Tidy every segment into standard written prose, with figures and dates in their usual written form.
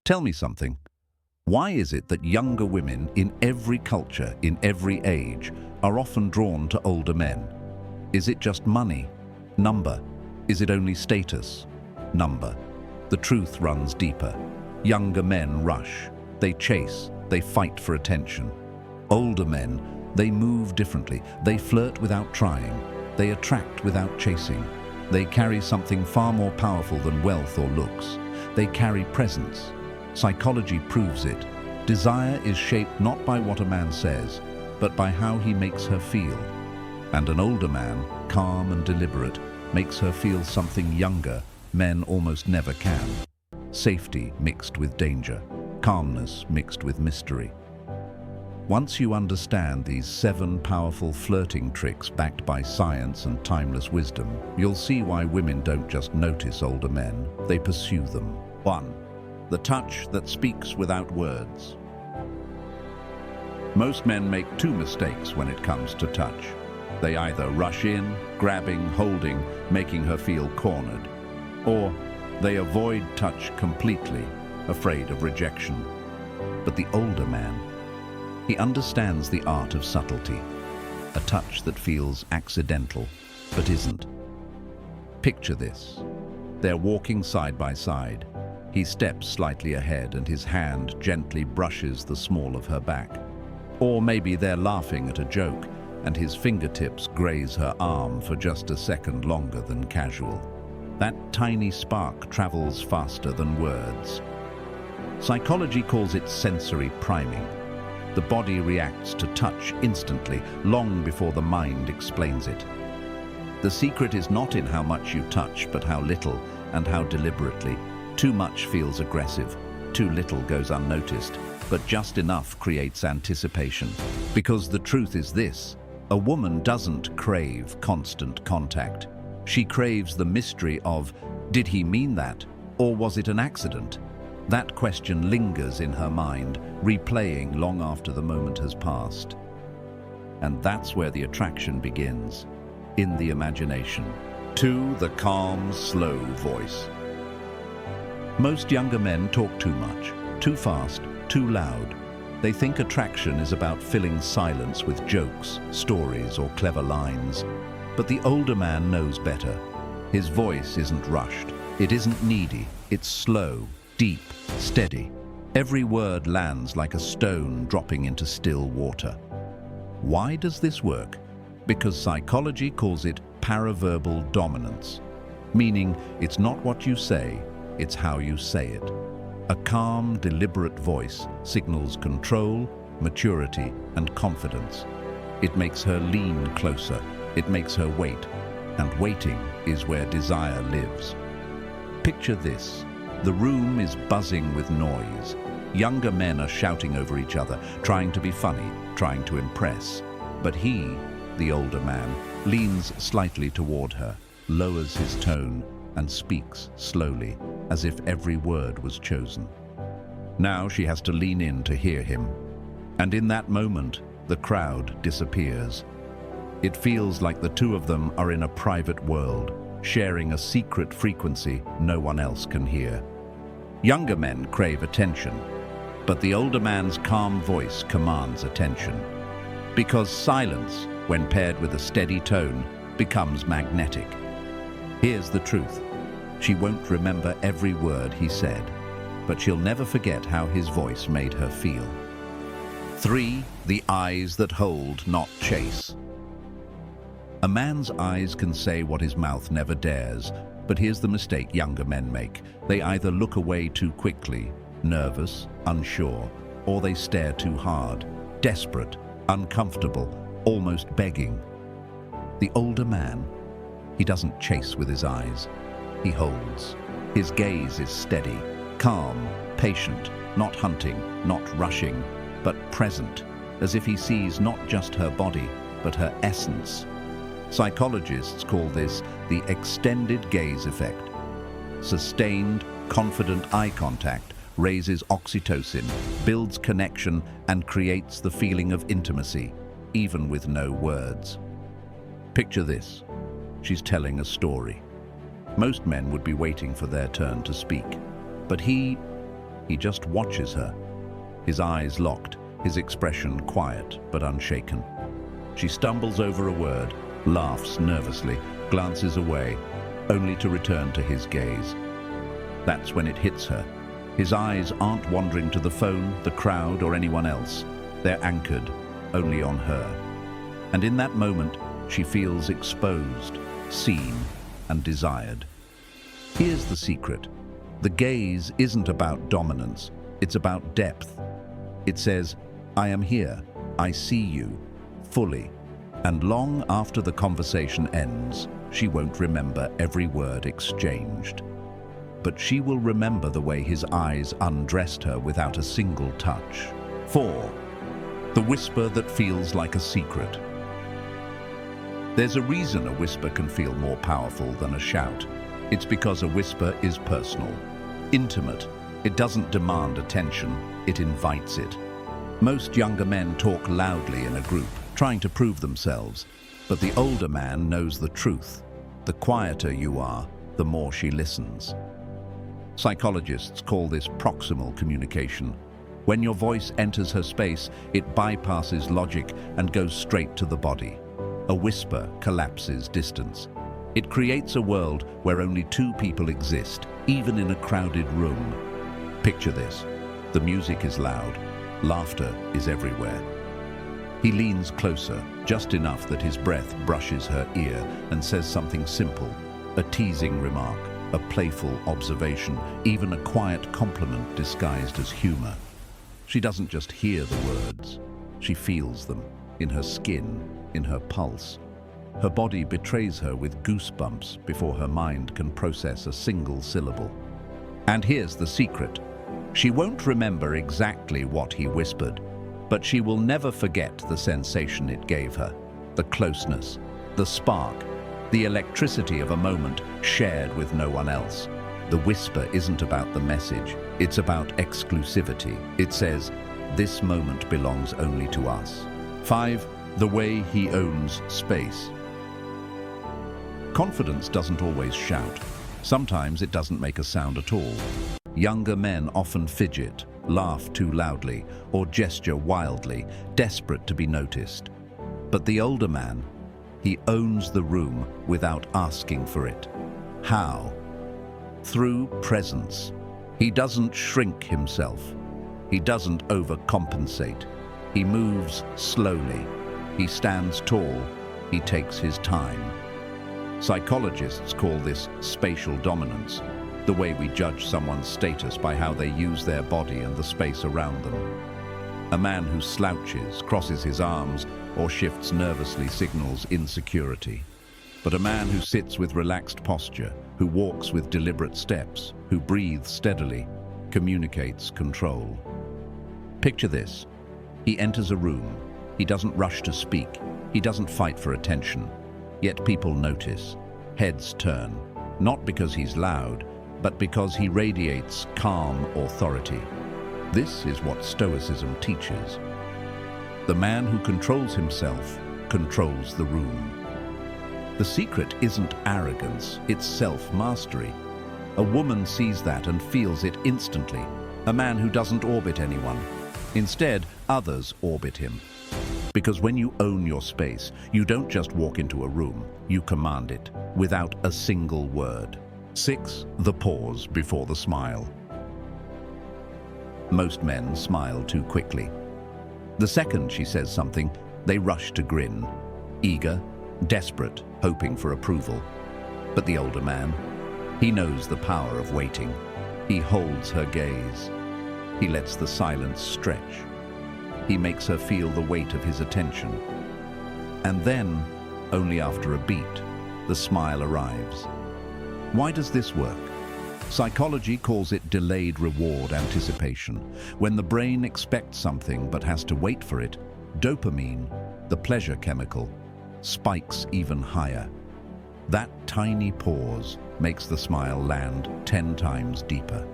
Tell me something. Why is it that younger women in every culture, in every age, are often drawn to older men? Is it just money? Number? Is it only status? Number. The truth runs deeper. Younger men rush. They chase. They fight for attention. Older men, they move differently. They flirt without trying. They attract without chasing. They carry something far more powerful than wealth or looks. They carry presence. Psychology proves it. Desire is shaped not by what a man says, but by how he makes her feel. And an older man, calm and deliberate, makes her feel something younger men almost never can. Safety mixed with danger. Calmness mixed with mystery. Once you understand these 7 powerful flirting tricks backed by science and timeless wisdom, you'll see why women don't just notice older men, they pursue them. 1. The touch that speaks without words. Most men make 2 mistakes when it comes to touch. They either rush in, grabbing, holding, making her feel cornered, or they avoid touch completely, afraid of rejection. But the older man, he understands the art of subtlety, a touch that feels accidental, but isn't. Picture this. They're walking side by side. He steps slightly ahead and his hand gently brushes the small of her back. Or maybe they're laughing at a joke and his fingertips graze her arm for just a second longer than casual. That tiny spark travels faster than words. Psychology calls it sensory priming. The body reacts to touch instantly, long before the mind explains it. The secret is not in how much you touch, but how little and how deliberately. Too much feels aggressive, too little goes unnoticed, but just enough creates anticipation. Because the truth is this, a woman doesn't crave constant contact. She craves the mystery of, did he mean that, or was it an accident? That question lingers in her mind, replaying long after the moment has passed. And that's where the attraction begins, in the imagination. 2. The calm, slow voice. Most younger men talk too much, too fast, too loud. They think attraction is about filling silence with jokes, stories, or clever lines. But the older man knows better. His voice isn't rushed. It isn't needy. It's slow, deep, steady. Every word lands like a stone dropping into still water. Why does this work? Because psychology calls it paraverbal dominance, meaning it's not what you say, it's how you say it. A calm, deliberate voice signals control, maturity, and confidence. It makes her lean closer. It makes her wait. And waiting is where desire lives. Picture this. The room is buzzing with noise. Younger men are shouting over each other, trying to be funny, trying to impress. But he, the older man, leans slightly toward her, lowers his tone, and speaks slowly, as if every word was chosen. Now she has to lean in to hear him. And in that moment, the crowd disappears. It feels like the two of them are in a private world, sharing a secret frequency no one else can hear. Younger men crave attention, but the older man's calm voice commands attention. Because silence, when paired with a steady tone, becomes magnetic. Here's the truth. She won't remember every word he said, but she'll never forget how his voice made her feel. 3. The eyes that hold, not chase. A man's eyes can say what his mouth never dares, but here's the mistake younger men make. They either look away too quickly, nervous, unsure, or they stare too hard, desperate, uncomfortable, almost begging. The older man, he doesn't chase with his eyes. He holds. His gaze is steady, calm, patient, not hunting, not rushing, but present, as if he sees not just her body, but her essence. Psychologists call this the extended gaze effect. Sustained, confident eye contact raises oxytocin, builds connection, and creates the feeling of intimacy, even with no words. Picture this. She's telling a story. Most men would be waiting for their turn to speak, but he He just watches her, his eyes locked, his expression quiet but unshaken. She stumbles over a word, laughs nervously, glances away, only to return to his gaze. That's when it hits her. His eyes aren't wandering to the phone, the crowd, or anyone else. They're anchored only on her. And in that moment, she feels exposed, seen, and desired. Here's the secret. The gaze isn't about dominance, it's about depth. It says, I am here, I see you, fully. And long after the conversation ends, she won't remember every word exchanged. But she will remember the way his eyes undressed her without a single touch. 4. The whisper that feels like a secret. There's a reason a whisper can feel more powerful than a shout. It's because a whisper is personal, intimate. It doesn't demand attention, it invites it. Most younger men talk loudly in a group, trying to prove themselves, but the older man knows the truth. The quieter you are, the more she listens. Psychologists call this proximal communication. When your voice enters her space, it bypasses logic and goes straight to the body. A whisper collapses distance. It creates a world where only two people exist, even in a crowded room. Picture this. The music is loud. Laughter is everywhere. He leans closer, just enough that his breath brushes her ear and says something simple, a teasing remark, a playful observation, even a quiet compliment disguised as humor. She doesn't just hear the words, she feels them, in her skin, in her pulse. Her body betrays her with goosebumps before her mind can process a single syllable. And here's the secret. She won't remember exactly what he whispered, but she will never forget the sensation it gave her, the closeness, the spark, the electricity of a moment shared with no one else. The whisper isn't about the message, it's about exclusivity. It says, this moment belongs only to us. 5. The way he owns space. Confidence doesn't always shout. Sometimes it doesn't make a sound at all. Younger men often fidget, laugh too loudly, or gesture wildly, desperate to be noticed. But the older man, he owns the room without asking for it. How? Through presence. He doesn't shrink himself. He doesn't overcompensate. He moves slowly. He stands tall. He takes his time. Psychologists call this spatial dominance, the way we judge someone's status by how they use their body and the space around them. A man who slouches, crosses his arms, or shifts nervously signals insecurity. But a man who sits with relaxed posture, who walks with deliberate steps, who breathes steadily, communicates control. Picture this. He enters a room. He doesn't rush to speak. He doesn't fight for attention. Yet people notice. Heads turn. Not because he's loud, but because he radiates calm authority. This is what Stoicism teaches. The man who controls himself controls the room. The secret isn't arrogance, it's self-mastery. A woman sees that and feels it instantly. A man who doesn't orbit anyone. Instead, others orbit him. Because when you own your space, you don't just walk into a room, you command it, without a single word. 6. The pause before the smile. Most men smile too quickly. The second she says something, they rush to grin, eager, desperate, hoping for approval. But the older man, he knows the power of waiting. He holds her gaze. He lets the silence stretch. He makes her feel the weight of his attention. And then, only after a beat, the smile arrives. Why does this work? Psychology calls it delayed reward anticipation. When the brain expects something but has to wait for it, dopamine, the pleasure chemical, spikes even higher. That tiny pause makes the smile land 10 times deeper.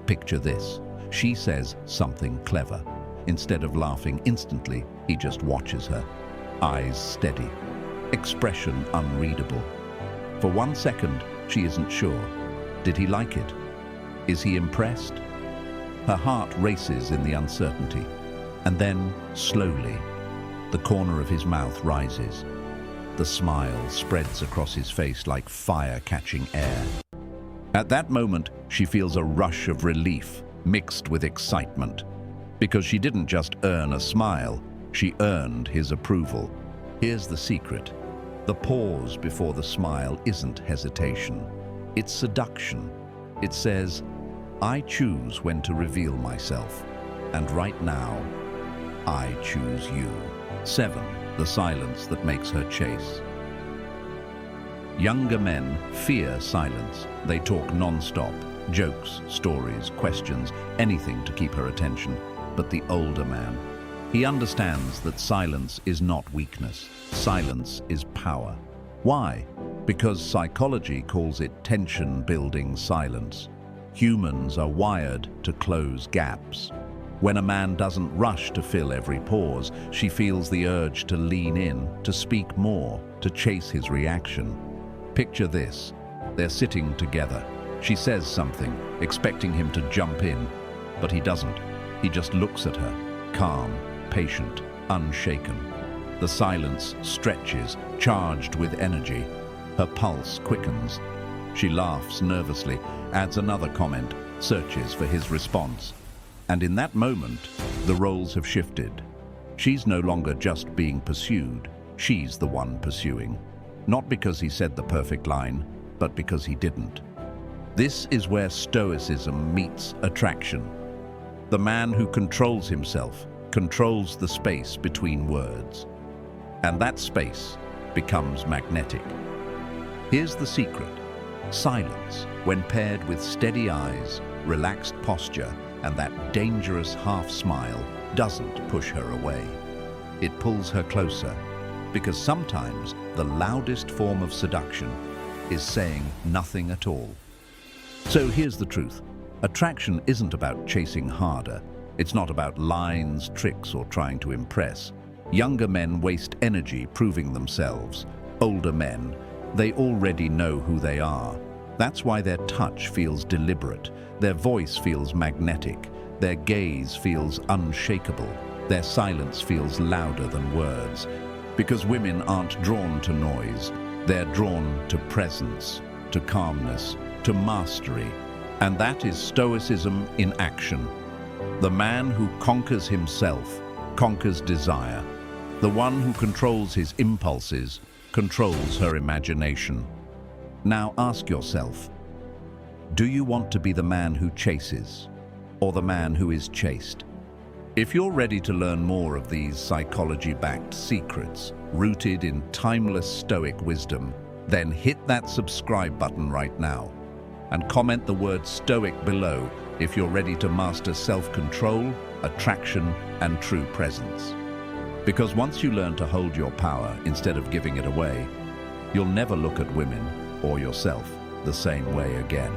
Picture this. She says something clever. Instead of laughing instantly, he just watches her. Eyes steady. Expression unreadable. For 1 second, she isn't sure. Did he like it? Is he impressed? Her heart races in the uncertainty. And then, slowly, the corner of his mouth rises. The smile spreads across his face like fire catching air. At that moment, she feels a rush of relief mixed with excitement. Because she didn't just earn a smile, she earned his approval. Here's the secret. The pause before the smile isn't hesitation. It's seduction. It says, I choose when to reveal myself. And right now, I choose you. 7. The silence that makes her chase. Younger men fear silence. They talk non-stop. Jokes, stories, questions, anything to keep her attention. But the older man, he understands that silence is not weakness. Silence is power. Why? Because psychology calls it tension-building silence. Humans are wired to close gaps. When a man doesn't rush to fill every pause, she feels the urge to lean in, to speak more, to chase his reaction. Picture this. They're sitting together. She says something, expecting him to jump in, but he doesn't. He just looks at her, calm, patient, unshaken. The silence stretches, charged with energy. Her pulse quickens. She laughs nervously, adds another comment, searches for his response. And in that moment, the roles have shifted. She's no longer just being pursued. She's the one pursuing. Not because he said the perfect line, but because he didn't. This is where Stoicism meets attraction. The man who controls himself controls the space between words. And that space becomes magnetic. Here's the secret. Silence, when paired with steady eyes, relaxed posture, and that dangerous half-smile, doesn't push her away. It pulls her closer, because sometimes the loudest form of seduction is saying nothing at all. So here's the truth. Attraction isn't about chasing harder. It's not about lines, tricks, or trying to impress. Younger men waste energy proving themselves. Older men, they already know who they are. That's why their touch feels deliberate, their voice feels magnetic, their gaze feels unshakable, their silence feels louder than words. Because women aren't drawn to noise, they're drawn to presence, to calmness, to mastery. And that is Stoicism in action. The man who conquers himself conquers desire. The one who controls his impulses controls her imagination. Now ask yourself, do you want to be the man who chases, or the man who is chased? If you're ready to learn more of these psychology-backed secrets, rooted in timeless Stoic wisdom, then hit that subscribe button right now. And comment the word Stoic below if you're ready to master self-control, attraction, and true presence. Because once you learn to hold your power instead of giving it away, you'll never look at women or yourself the same way again.